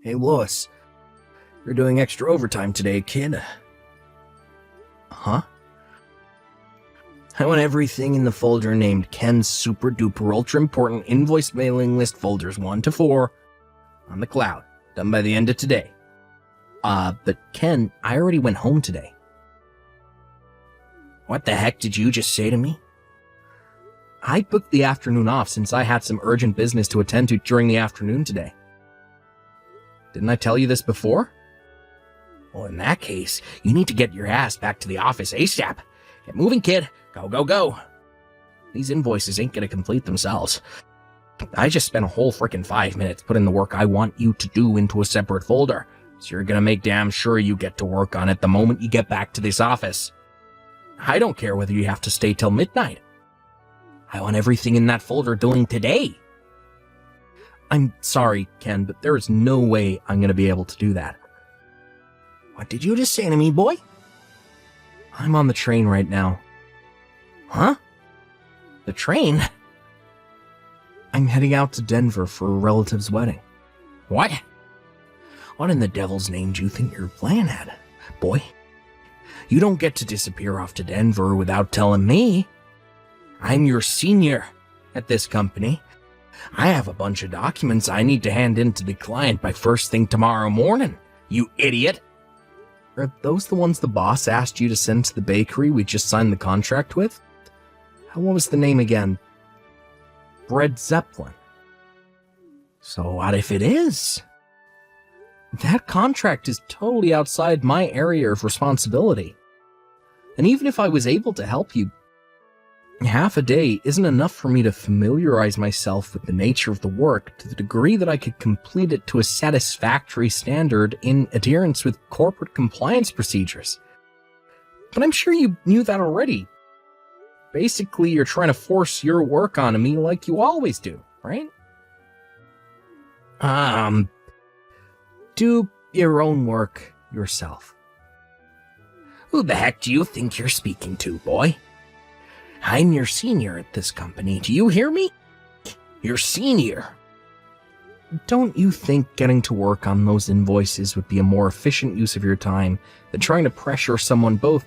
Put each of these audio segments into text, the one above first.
Hey, Lois. You're doing extra overtime today, kid. Huh? I want everything in the folder named Ken's Super Duper Ultra Important Invoice Mailing List Folders 1 to 4 on the cloud, done by the end of today. But Ken, I already went home today. What the heck did you just say to me? I booked the afternoon off since I had some urgent business to attend to during the afternoon today. Didn't I tell you this before? Well, in that case, you need to get your ass back to the office ASAP. Get moving, kid. Go, go, go. These invoices ain't gonna complete themselves. I just spent a whole frickin' 5 minutes putting the work I want you to do into a separate folder, so you're gonna make damn sure you get to work on it the moment you get back to this office. I don't care whether you have to stay till midnight. I want everything in that folder doing today. I'm sorry, Ken, but there is no way I'm gonna be able to do that. What did you just say to me, boy? I'm on the train right now. Huh? The train? I'm heading out to Denver for a relative's wedding. What? What in the devil's name do you think you're playing at, boy? You don't get to disappear off to Denver without telling me. I'm your senior at this company. I have a bunch of documents I need to hand in to the client by first thing tomorrow morning, you idiot. Are those the ones the boss asked you to send to the bakery we just signed the contract with? What was the name again? Bread Zeppelin. So what if it is? That contract is totally outside my area of responsibility. And even if I was able to help you, half a day isn't enough for me to familiarize myself with the nature of the work to the degree that I could complete it to a satisfactory standard in adherence with corporate compliance procedures. But I'm sure you knew that already. Basically, you're trying to force your work onto me like you always do, right? Do your own work yourself. Who the heck do you think you're speaking to, boy? I'm your senior at this company. Do you hear me? Your senior. Don't you think getting to work on those invoices would be a more efficient use of your time than trying to pressure someone both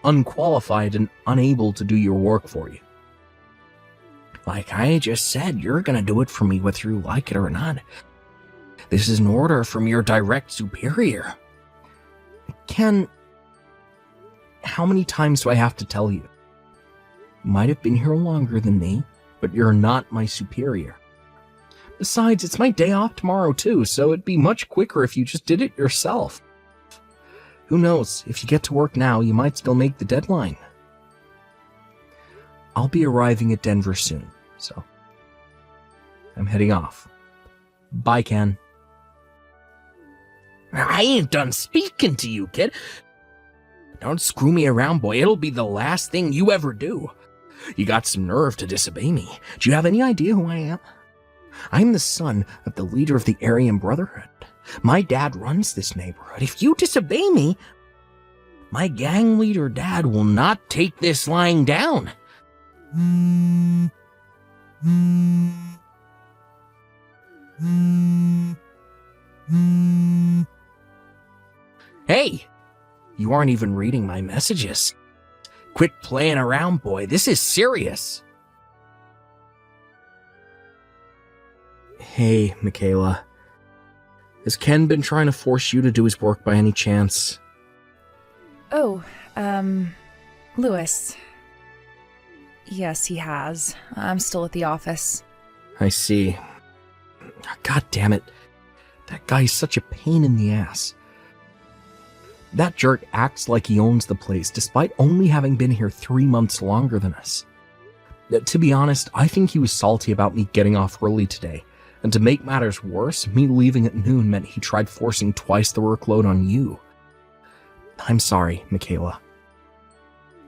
unqualified and unable to do your work for you? Like I just said, you're gonna do it for me whether you like it or not. This is an order from your direct superior. Ken, how many times do I have to tell you? You might have been here longer than me, but you're not my superior. Besides, it's my day off tomorrow too, so it'd be much quicker if you just did it yourself. Who knows, if you get to work now, you might still make the deadline. I'll be arriving at Denver soon, so I'm heading off. Bye, Ken. I ain't done speaking to you, kid. Don't screw me around, boy. It'll be the last thing you ever do. You got some nerve to disobey me. Do you have any idea who I am? I'm the son of the leader of the Aryan Brotherhood. My dad runs this neighborhood. If you disobey me, my gang leader dad will not take this lying down. Hey, you aren't even reading my messages. Quit playing around, boy. This is serious. Hey, Michaela. Has Ken been trying to force you to do his work by any chance? Oh, Lewis. Yes, he has. I'm still at the office. I see. God damn it. That guy's such a pain in the ass. That jerk acts like he owns the place, despite only having been here 3 months longer than us. To be honest, I think he was salty about me getting off early today, and to make matters worse, me leaving at noon meant he tried forcing twice the workload on you. I'm sorry, Michaela.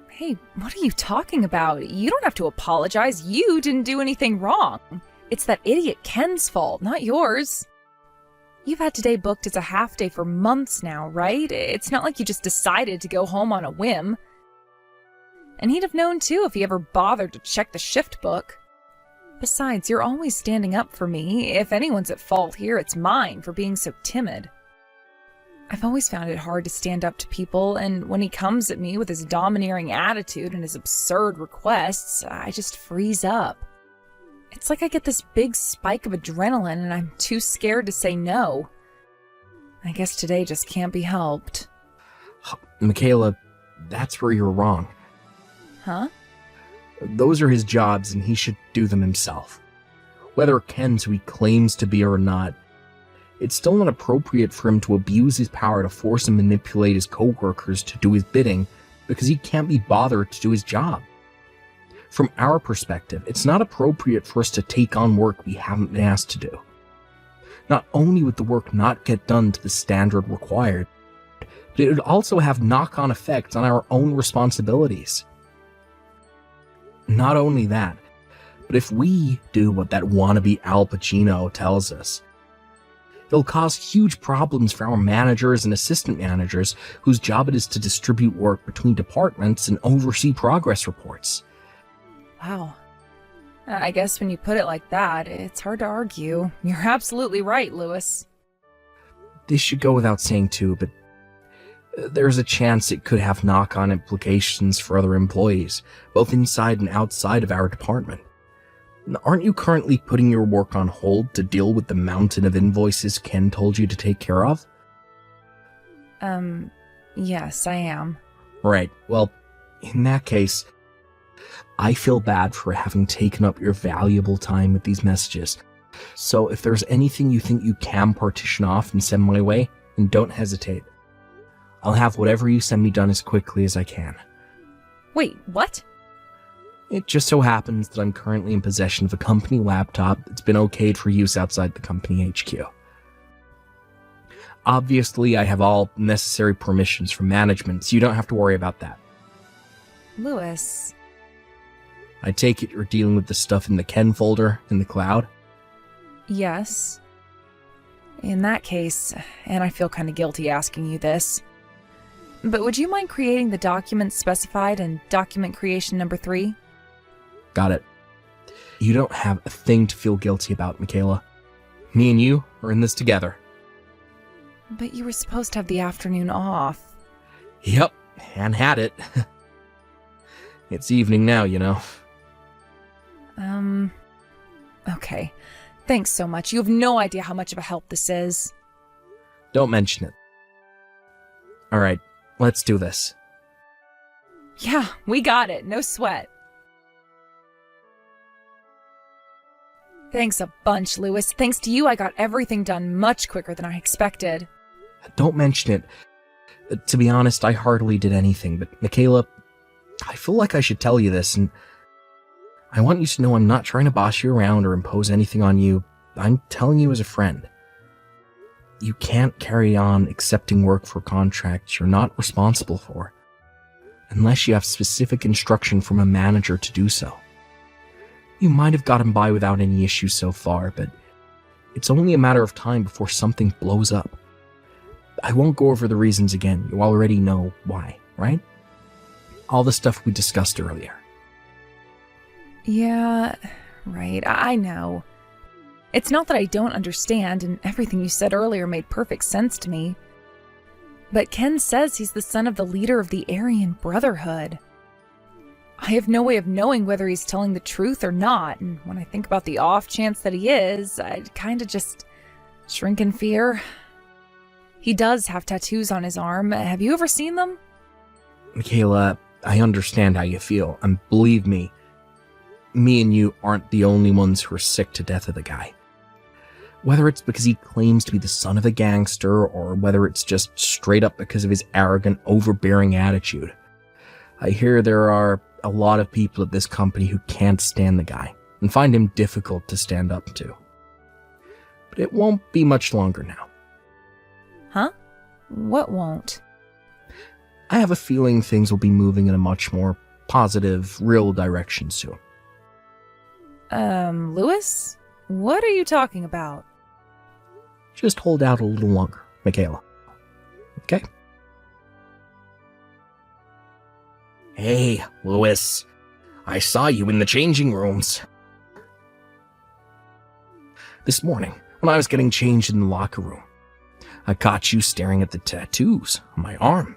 Hey, what are you talking about? You don't have to apologize. You didn't do anything wrong. It's that idiot Ken's fault, not yours. You've had today booked as a half day for months now, right? It's not like you just decided to go home on a whim. And he'd have known too if he ever bothered to check the shift book. Besides, you're always standing up for me. If anyone's at fault here, it's mine for being so timid. I've always found it hard to stand up to people, and when he comes at me with his domineering attitude and his absurd requests, I just freeze up. It's like I get this big spike of adrenaline and I'm too scared to say no. I guess today just can't be helped. Michaela, that's where you're wrong. Huh? Those are his jobs and he should do them himself. Whether Ken's who he claims to be or not, it's still not appropriate for him to abuse his power to force and manipulate his co-workers to do his bidding because he can't be bothered to do his job. From our perspective, it's not appropriate for us to take on work we haven't been asked to do. Not only would the work not get done to the standard required, but it would also have knock-on effects on our own responsibilities. Not only that, but if we do what that wannabe Al Pacino tells us, it'll cause huge problems for our managers and assistant managers whose job it is to distribute work between departments and oversee progress reports. Wow. I guess when you put it like that, it's hard to argue. You're absolutely right, Lewis. This should go without saying too, but there's a chance it could have knock-on implications for other employees, both inside and outside of our department. Aren't you currently putting your work on hold to deal with the mountain of invoices Ken told you to take care of? Yes, I am. Right, well, in that case, I feel bad for having taken up your valuable time with these messages. So if there's anything you think you can partition off and send my way, then don't hesitate. I'll have whatever you send me done as quickly as I can. Wait, what? It just so happens that I'm currently in possession of a company laptop that's been okayed for use outside the company HQ. Obviously, I have all necessary permissions from management, so you don't have to worry about that. Lewis. I take it you're dealing with the stuff in the Ken folder in the cloud? Yes. In that case, and I feel kind of guilty asking you this, but would you mind creating the documents specified in document creation number 3? Got it. You don't have a thing to feel guilty about, Michaela. Me and you are in this together. But you were supposed to have the afternoon off. Yep, and had it. It's evening now, you know. Okay. Thanks so much. You have no idea how much of a help this is. Don't mention it. Alright, let's do this. Yeah, we got it. No sweat. Thanks a bunch, Lewis. Thanks to you, I got everything done much quicker than I expected. Don't mention it. To be honest, I hardly did anything, but Michaela, I feel like I should tell you this, and I want you to know I'm not trying to boss you around or impose anything on you. I'm telling you as a friend. You can't carry on accepting work for contracts you're not responsible for, unless you have specific instruction from a manager to do so. You might have gotten by without any issues so far, but it's only a matter of time before something blows up. I won't go over the reasons again. You already know why, right? All the stuff we discussed earlier. Yeah, right. I know. It's not that I don't understand, and everything you said earlier made perfect sense to me. But Ken says he's the son of the leader of the Aryan Brotherhood. I have no way of knowing whether he's telling the truth or not, and when I think about the off chance that he is, I kind of just shrink in fear. He does have tattoos on his arm. Have you ever seen them? Michaela, I understand how you feel, and believe me and you aren't the only ones who are sick to death of the guy. Whether it's because he claims to be the son of a gangster, or whether it's just straight up because of his arrogant, overbearing attitude. I hear there are a lot of people at this company who can't stand the guy, and find him difficult to stand up to. But it won't be much longer now. Huh? What won't? I have a feeling things will be moving in a much more positive, real direction soon. Lewis? What are you talking about? Just hold out a little longer, Michaela. Okay? Hey, Lewis. I saw you in the changing rooms. This morning, when I was getting changed in the locker room, I caught you staring at the tattoos on my arm.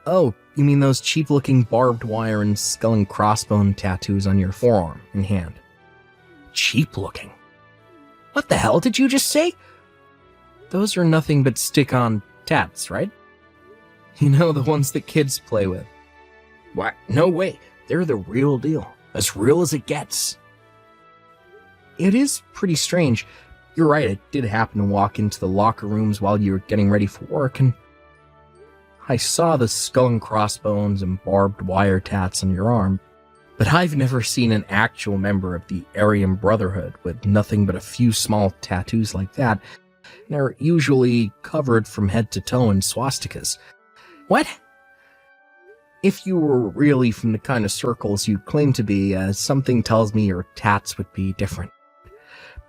Oh, you mean those cheap-looking barbed wire and skull and crossbone tattoos on your forearm and hand? Cheap-looking? What the hell did you just say? Those are nothing but stick-on tats, right? You know, the ones that kids play with. What? No way. They're the real deal. As real as it gets. It is pretty strange. You're right, it did happen to walk into the locker rooms while you were getting ready for work, and I saw the skull and crossbones and barbed wire tats on your arm, but I've never seen an actual member of the Aryan Brotherhood with nothing but a few small tattoos like that. They're usually covered from head to toe in swastikas. What? If you were really from the kind of circles you claim to be, something tells me your tats would be different.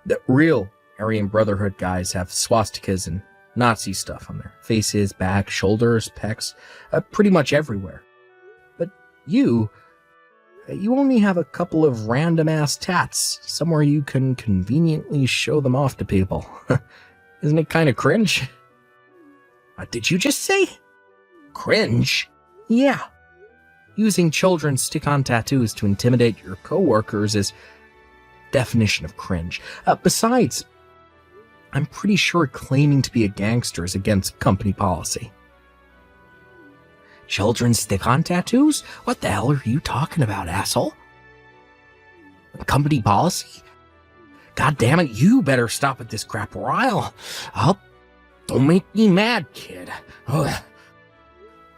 The real Aryan Brotherhood guys have swastikas and Nazi stuff on their faces, back, shoulders, pecs, pretty much everywhere. But you only have a couple of random-ass tats, somewhere you can conveniently show them off to people. Isn't it kind of cringe? What did you just say? Cringe? Yeah. Using children's stick-on tattoos to intimidate your coworkers is definition of cringe. Besides, I'm pretty sure claiming to be a gangster is against company policy. Children's stick-on tattoos? What the hell are you talking about, asshole? Company policy? God damn it, you better stop with this crap or I'll... Don't make me mad, kid. Ugh.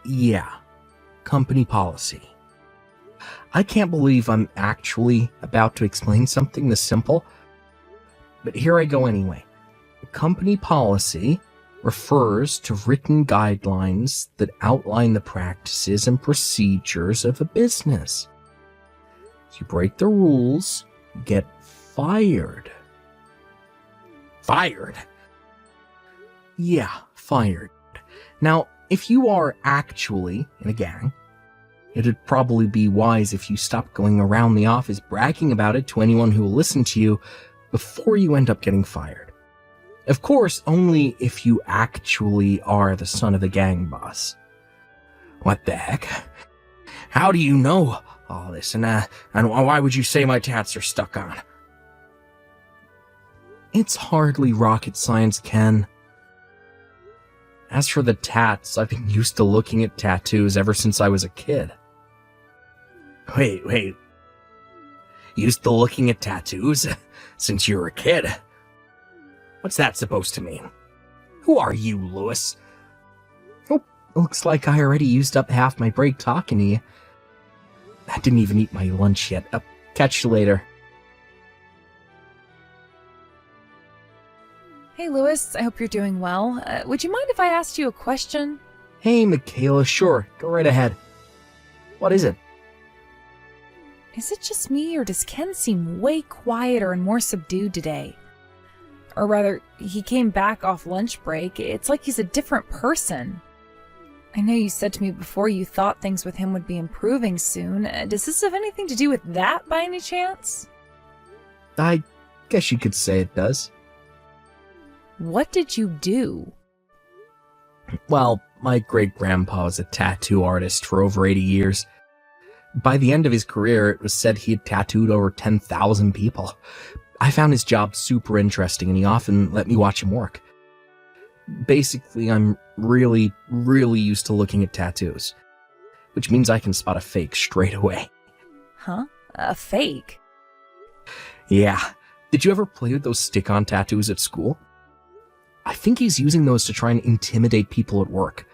Yeah, company policy. I can't believe I'm actually about to explain something this simple, but here I go anyway. Company policy refers to written guidelines that outline the practices and procedures of a business. If you break the rules, you get fired. Fired? Yeah, fired. Now, if you are actually in a gang, it'd probably be wise if you stopped going around the office bragging about it to anyone who will listen to you before you end up getting fired. Of course, only if you actually are the son of the gang boss. What the heck? How do you know all this, and why would you say my tats are stuck on? It's hardly rocket science, Ken. As for the tats, I've been used to looking at tattoos ever since I was a kid. Wait. Used to looking at tattoos since you were a kid? What's that supposed to mean? Who are you, Lewis? Oh, looks like I already used up half my break talking to you. I didn't even eat my lunch yet. Catch you later. Hey, Lewis, I hope you're doing well. Would you mind if I asked you a question? Hey, Michaela, sure. Go right ahead. What is it? Is it just me, or does Ken seem way quieter and more subdued today? Or rather, he came back off lunch break. It's like he's a different person. I know you said to me before you thought things with him would be improving soon. Does this have anything to do with that by any chance? I guess you could say it does. What did you do? Well, my great-grandpa was a tattoo artist for over 80 years. By the end of his career, it was said he had tattooed over 10,000 people. I found his job super interesting, and he often let me watch him work. Basically, I'm really, really used to looking at tattoos, which means I can spot a fake straight away. Huh? A fake? Yeah. Did you ever play with those stick-on tattoos at school? I think he's using those to try and intimidate people at work.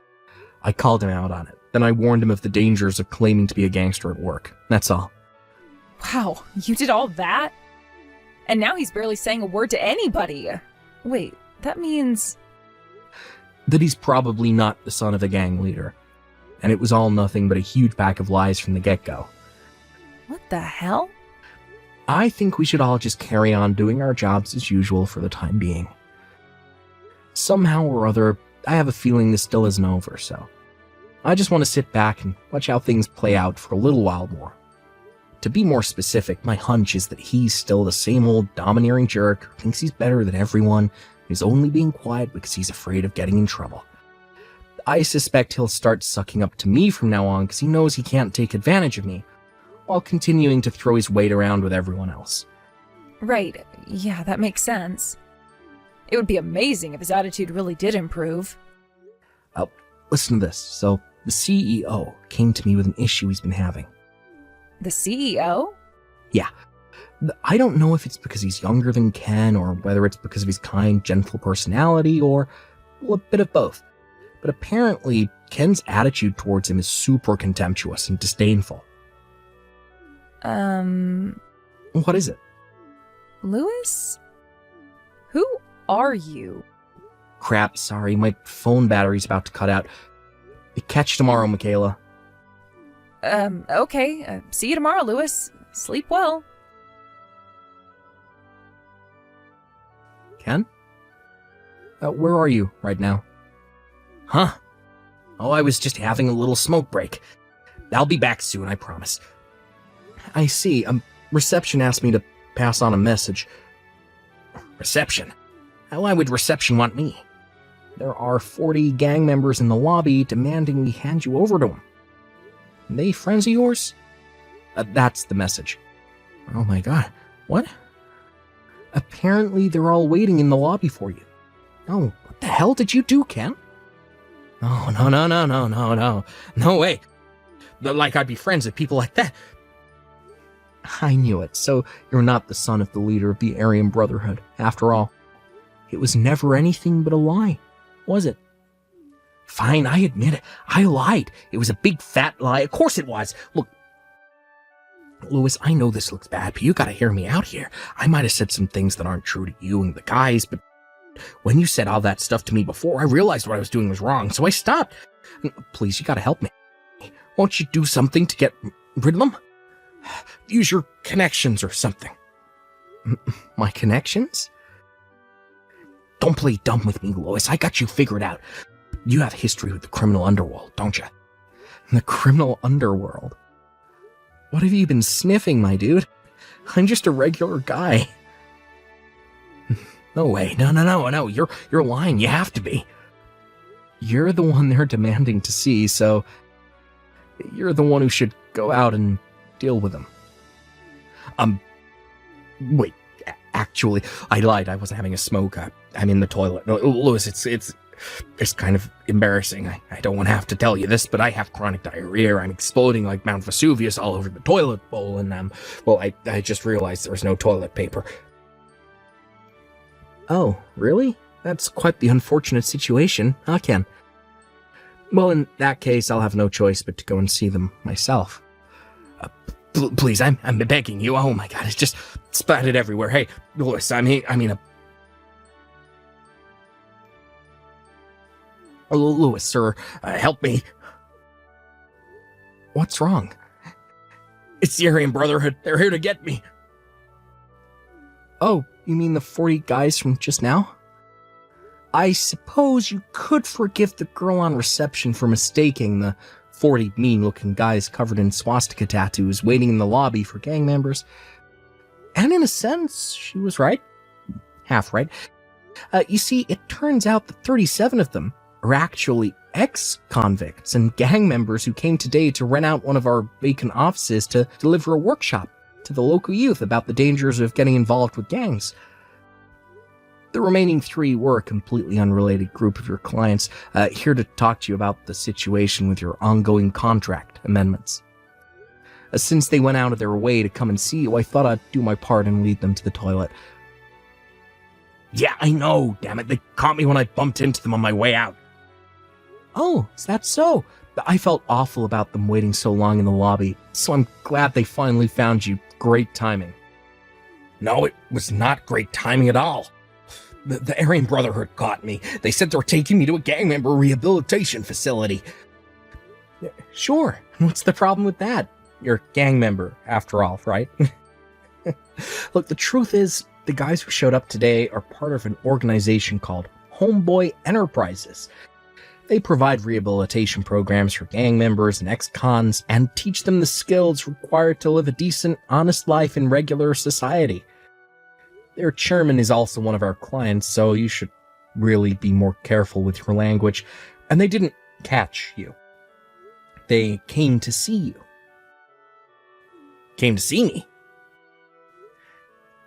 I called him out on it. Then I warned him of the dangers of claiming to be a gangster at work. That's all. Wow, you did all that? And now he's barely saying a word to anybody. Wait, that means... that he's probably not the son of the gang leader. And it was all nothing but a huge pack of lies from the get-go. What the hell? I think we should all just carry on doing our jobs as usual for the time being. Somehow or other, I have a feeling this still isn't over, so I just want to sit back and watch how things play out for a little while more. To be more specific, my hunch is that he's still the same old domineering jerk who thinks he's better than everyone, who's only being quiet because he's afraid of getting in trouble. I suspect he'll start sucking up to me from now on because he knows he can't take advantage of me, while continuing to throw his weight around with everyone else. Right, yeah, that makes sense. It would be amazing if his attitude really did improve. Oh, listen to this. So, the CEO came to me with an issue he's been having. The CEO? Yeah. I don't know if it's because he's younger than Ken, or whether it's because of his kind, gentle personality, or well, a bit of both. But apparently, Ken's attitude towards him is super contemptuous and disdainful. What is it? Louis? Who are you? Crap, sorry, my phone battery's about to cut out. Catch you tomorrow, Michaela. Okay. See you tomorrow, Louis. Sleep well. Ken? Where are you right now? Huh? Oh, I was just having a little smoke break. I'll be back soon, I promise. I see. Reception asked me to pass on a message. Reception? Why would reception want me? There are 40 gang members in the lobby demanding we hand you over to them. They friends of yours? That's the message. Oh my god. What? Apparently they're all waiting in the lobby for you. Oh, what the hell did you do, Ken? Oh, no. No way. Like I'd be friends with people like that. I knew it. So you're not the son of the leader of the Aryan Brotherhood, after all. It was never anything but a lie, was it? Fine, I admit it. I lied. It was a big fat lie. Of course it was. Look, Louis, I know this looks bad, but you gotta hear me out here. I might have said some things that aren't true to you and the guys, but when you said all that stuff to me before, I realized what I was doing was wrong, so I stopped. Please, you gotta help me. Won't you do something to get rid of them? Use your connections or something. My connections? Don't play dumb with me, Lois. I got you figured out. You have history with the criminal underworld, don't you? The criminal underworld? What have you been sniffing, my dude? I'm just a regular guy. No way. No. You're lying. You have to be. You're the one they're demanding to see, so you're the one who should go out and deal with them. Wait. Actually, I lied. I wasn't having a smoke. I'm in the toilet. No, Louis, it's kind of embarrassing. I don't want to have to tell you this, but I have chronic diarrhea. I'm exploding like Mount Vesuvius all over the toilet bowl, and I just realized there was no toilet paper. Oh, really? That's quite the unfortunate situation, huh, Ken? Well, in that case, I'll have no choice but to go and see them myself. Please, I'm begging you. Oh my god, it's just splattered everywhere. Hey, Louis, Louis, sir, help me. What's wrong? It's the Aryan Brotherhood. They're here to get me. Oh, you mean the 40 guys from just now? I suppose you could forgive the girl on reception for mistaking the 40 mean-looking guys covered in swastika tattoos waiting in the lobby for gang members. And in a sense, she was right. Half right. You see, it turns out that 37 of them are actually ex-convicts and gang members who came today to rent out one of our vacant offices to deliver a workshop to the local youth about the dangers of getting involved with gangs. The remaining 3 were a completely unrelated group of your clients, here to talk to you about the situation with your ongoing contract amendments. Since they went out of their way to come and see you, I thought I'd do my part and lead them to the toilet. Yeah, I know, damn it. They caught me when I bumped into them on my way out. Oh, is that so? I felt awful about them waiting so long in the lobby, so I'm glad they finally found you. Great timing. No, it was not great timing at all. The Aryan Brotherhood caught me. They said they were taking me to a gang member rehabilitation facility. Sure, what's the problem with that? You're a gang member, after all, right? Look, the truth is, the guys who showed up today are part of an organization called Homeboy Enterprises. They provide rehabilitation programs for gang members and ex-cons and teach them the skills required to live a decent, honest life in regular society. Their chairman is also one of our clients, so you should really be more careful with your language. And they didn't catch you. They came to see you. Came to see me?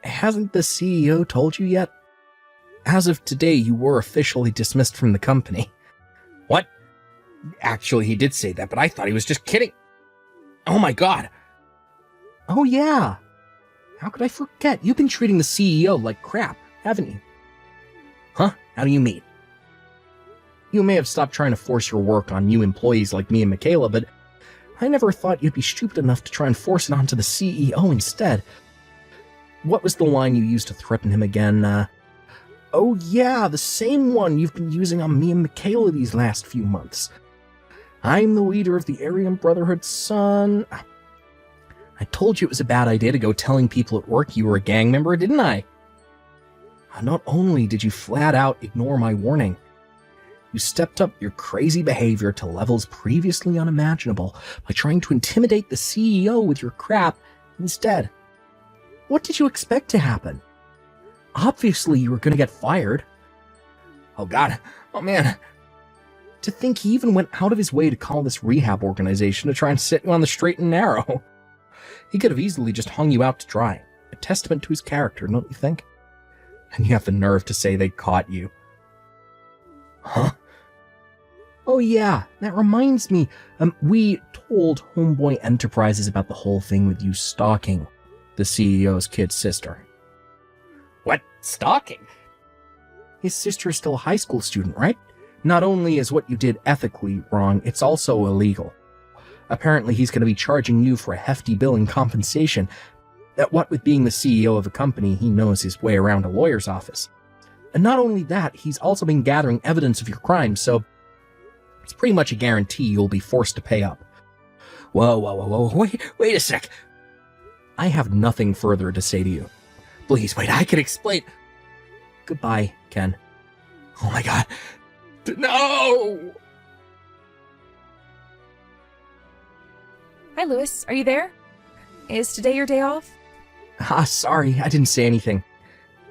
Hasn't the CEO told you yet? As of today, you were officially dismissed from the company. What? Actually, he did say that, but I thought he was just kidding. Oh my god. Oh yeah. How could I forget? You've been treating the CEO like crap, haven't you? Huh? How do you mean? You may have stopped trying to force your work on new employees like me and Michaela, but I never thought you'd be stupid enough to try and force it onto the CEO instead. What was the line you used to threaten him again? Oh yeah, the same one you've been using on me and Michaela these last few months. I'm the leader of the Aryan Brotherhood, son. I told you it was a bad idea to go telling people at work you were a gang member, didn't I? Not only did you flat out ignore my warning, you stepped up your crazy behavior to levels previously unimaginable by trying to intimidate the CEO with your crap instead. What did you expect to happen? Obviously, you were going to get fired. Oh god. Oh man. To think he even went out of his way to call this rehab organization to try and set you on the straight and narrow. He could have easily just hung you out to dry. A testament to his character, don't you think? And you have the nerve to say they caught you. Huh? Oh yeah, that reminds me. We told Homeboy Enterprises about the whole thing with you stalking the CEO's kid sister. What? Stalking? His sister is still a high school student, right? Not only is what you did ethically wrong, it's also illegal. Apparently he's going to be charging you for a hefty bill in compensation. What with being the CEO of a company, he knows his way around a lawyer's office. And not only that, he's also been gathering evidence of your crimes, so it's pretty much a guarantee you'll be forced to pay up. Whoa, wait a sec. I have nothing further to say to you. Please, wait, I can explain. Goodbye, Ken. Oh my god. No! Hi, Lewis. Are you there? Is today your day off? Sorry, I didn't say anything.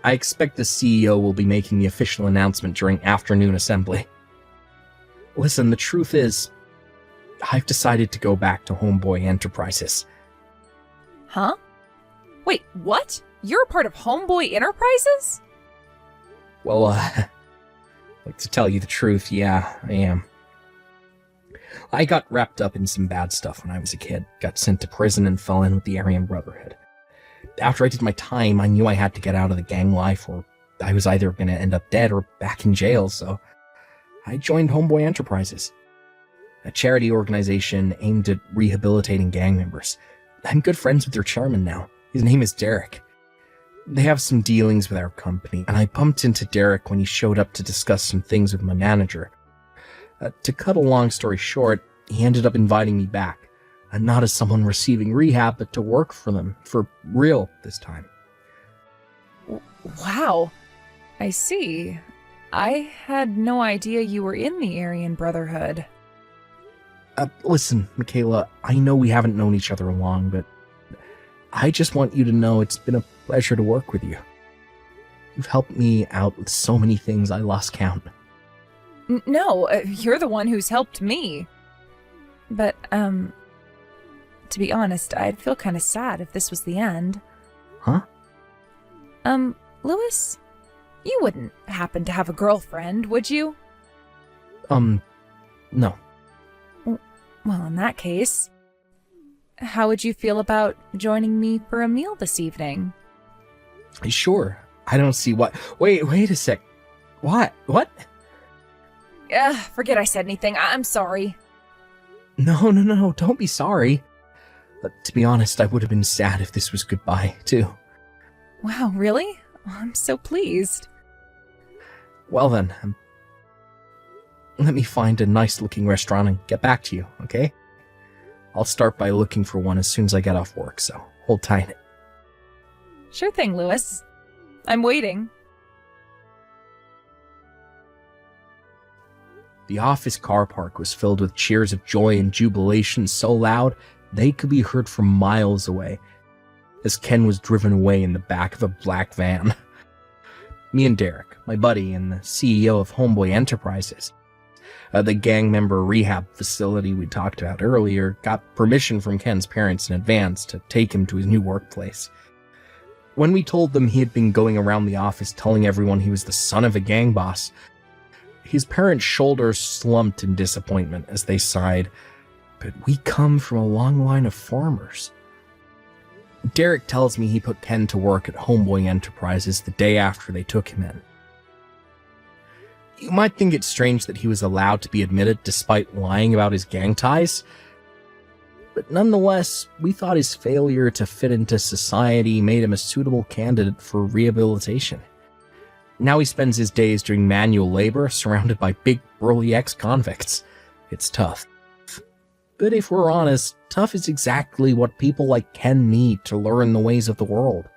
I expect the CEO will be making the official announcement during afternoon assembly. Listen, the truth is, I've decided to go back to Homeboy Enterprises. Huh? Wait, what? You're a part of Homeboy Enterprises? Well, like to tell you the truth, yeah, I am. I got wrapped up in some bad stuff when I was a kid, got sent to prison and fell in with the Aryan Brotherhood. After I did my time, I knew I had to get out of the gang life, or I was either going to end up dead or back in jail, so I joined Homeboy Enterprises, a charity organization aimed at rehabilitating gang members. I'm good friends with their chairman now. His name is Derek. They have some dealings with our company, and I bumped into Derek when he showed up to discuss some things with my manager. To cut a long story short, he ended up inviting me back, and not as someone receiving rehab, but to work for them, for real this time. Wow. I see. I had no idea you were in the Aryan Brotherhood. Listen, Michaela, I know we haven't known each other long, but I just want you to know it's been a pleasure to work with you. You've helped me out with so many things I lost count. No, you're the one who's helped me. But, to be honest, I'd feel kind of sad if this was the end. Huh? Lewis, you wouldn't happen to have a girlfriend, would you? No. Well, in that case, how would you feel about joining me for a meal this evening? Sure. I don't see what... Wait a sec. What? Forget I said anything. I'm sorry. No, don't be sorry. But to be honest, I would have been sad if this was goodbye, too. Wow, really? I'm so pleased. Well then, let me find a nice-looking restaurant and get back to you, okay? I'll start by looking for one as soon as I get off work, so hold tight. Sure thing, Lewis. I'm waiting. The office car park was filled with cheers of joy and jubilation so loud they could be heard from miles away, as Ken was driven away in the back of a black van. Me and Derek, my buddy and the CEO of Homeboy Enterprises, the gang member rehab facility we talked about earlier, got permission from Ken's parents in advance to take him to his new workplace. When we told them he had been going around the office telling everyone he was the son of a gang boss, his parents' shoulders slumped in disappointment as they sighed, "But we come from a long line of farmers." Derek tells me he put Ken to work at Homeboy Enterprises the day after they took him in. You might think it's strange that he was allowed to be admitted despite lying about his gang ties, but nonetheless, we thought his failure to fit into society made him a suitable candidate for rehabilitation. Now he spends his days doing manual labor surrounded by big, burly ex-convicts. It's tough. But if we're honest, tough is exactly what people like Ken need to learn the ways of the world.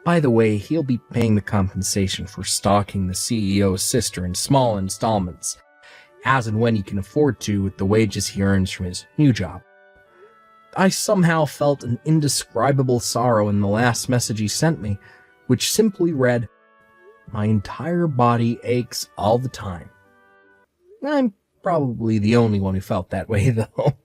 By the way, he'll be paying the compensation for stalking the CEO's sister in small installments, as and when he can afford to with the wages he earns from his new job. I somehow felt an indescribable sorrow in the last message he sent me, which simply read, "My entire body aches all the time." I'm probably the only one who felt that way, though.